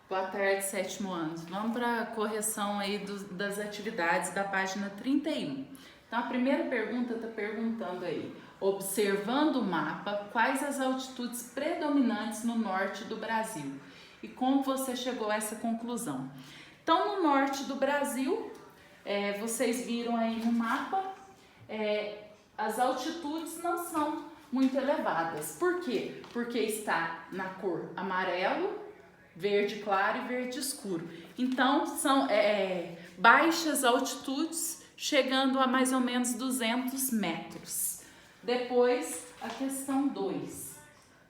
Boa tarde, sétimo ano. Vamos para a correção aí das atividades da página 31. Então, a primeira pergunta está perguntando aí, observando o mapa, quais as altitudes predominantes no norte do Brasil? E como você chegou a essa conclusão? Então, no norte do Brasil, vocês viram aí no mapa, as altitudes não são muito elevadas. Por quê? Porque está na cor amarelo, verde claro e verde escuro. Então, são baixas altitudes, chegando a mais ou menos 200 metros. Depois, a questão 2.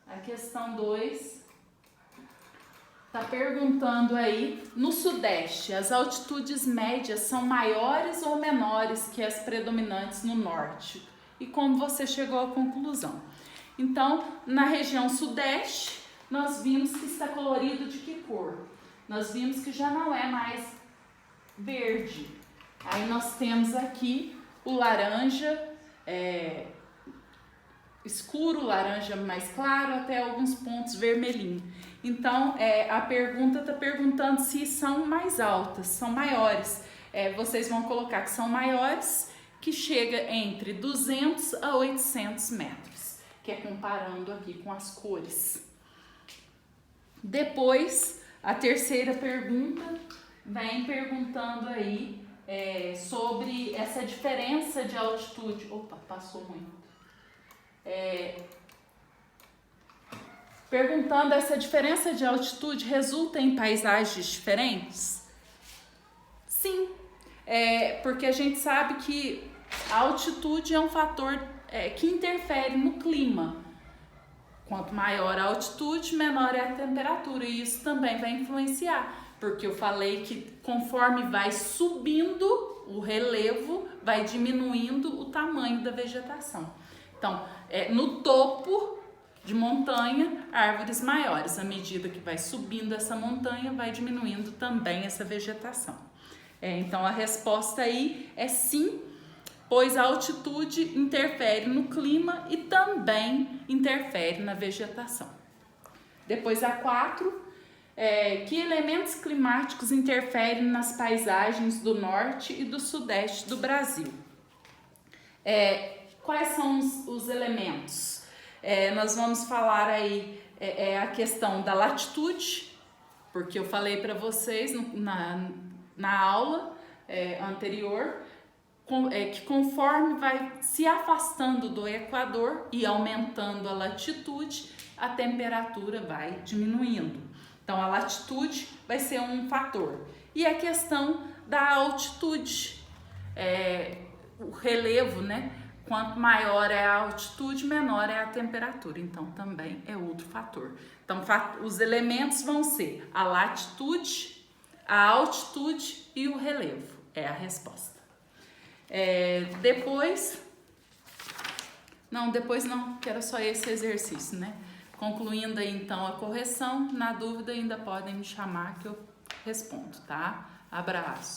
A questão 2 está perguntando aí, no sudeste, as altitudes médias são maiores ou menores que as predominantes no norte? E como você chegou à conclusão? Então, na região sudeste, nós vimos que está colorido de que cor? Nós vimos que já não é mais verde. Aí nós temos aqui o laranja escuro, laranja mais claro, até alguns pontos vermelhinho. Então, a pergunta está perguntando se são mais altas, são maiores. Vocês vão colocar que são maiores, que chega entre 200 a 800 metros, que é comparando aqui com as cores. Depois, a terceira pergunta vem perguntando aí sobre essa diferença de altitude. Opa, passou muito. Perguntando, essa diferença de altitude resulta em paisagens diferentes? Sim, porque a gente sabe que a altitude é um fator que interfere no clima. Quanto maior a altitude, menor é a temperatura, e isso também vai influenciar, porque eu falei que conforme vai subindo o relevo, vai diminuindo o tamanho da vegetação. Então, no topo de montanha, árvores maiores. À medida que vai subindo essa montanha, vai diminuindo também essa vegetação. Então, a resposta aí é sim, pois a altitude interfere no clima e também interfere na vegetação. Depois a 4, que elementos climáticos interferem nas paisagens do norte e do sudeste do Brasil? Quais são os elementos? Nós vamos falar aí a questão da latitude, porque eu falei para vocês na aula anterior, que conforme vai se afastando do Equador e aumentando a latitude, a temperatura vai diminuindo. Então, a latitude vai ser um fator. E a questão da altitude, o relevo, né? Quanto maior é a altitude, menor é a temperatura. Então, também é outro fator. Então, os elementos vão ser a latitude, a altitude e o relevo. É a resposta. Depois não, que era só esse exercício, né? Concluindo aí então a correção, na dúvida ainda podem me chamar que eu respondo, tá? Abraço.